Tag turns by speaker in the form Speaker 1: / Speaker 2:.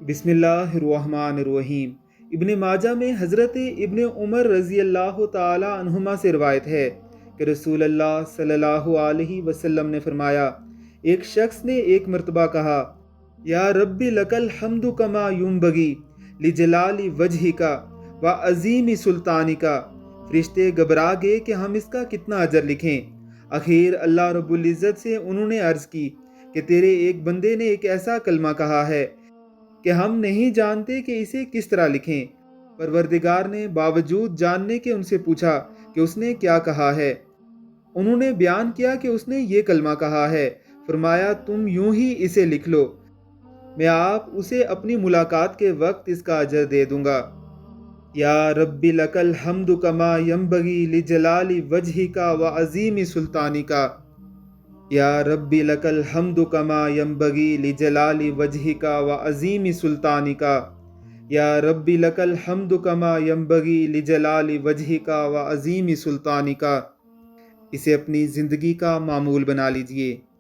Speaker 1: بسم اللہ الرحمن الرحیم۔ ابن ماجہ میں حضرت ابن عمر رضی اللہ تعالی عنہما سے روایت ہے کہ رسول اللہ صلی اللہ علیہ وسلم نے فرمایا، ایک شخص نے ایک مرتبہ کہا، یا رب لک الحمد کما ینبغی لجلال وجہک و عظیم سلطانک۔ فرشتے گھبرا گئے کہ ہم اس کا کتنا اجر لکھیں۔ اخیر اللہ رب العزت سے انہوں نے عرض کی کہ تیرے ایک بندے نے ایک ایسا کلمہ کہا ہے کہ ہم نہیں جانتے کہ اسے کس طرح لکھیں۔ پروردگار نے باوجود جاننے کے ان سے پوچھا کہ اس نے کیا کہا ہے۔ انہوں نے بیان کیا کہ اس نے یہ کلمہ کہا ہے۔ فرمایا، تم یوں ہی اسے لکھ لو، میں آپ اسے اپنی ملاقات کے وقت اس کا اجر دے دوں گا۔ یا رب لک الحمد کما ینبغی لجلال وجہک و عظیم سلطانک۔ یا رب لک الحمد کما ینبغی لجلال وجہک و عظیم سلطانک۔ یا رب لک الحمد کما ینبغی لجلال وجہک و عظیم سلطانک۔ اسے اپنی زندگی کا معمول بنا لیجئے۔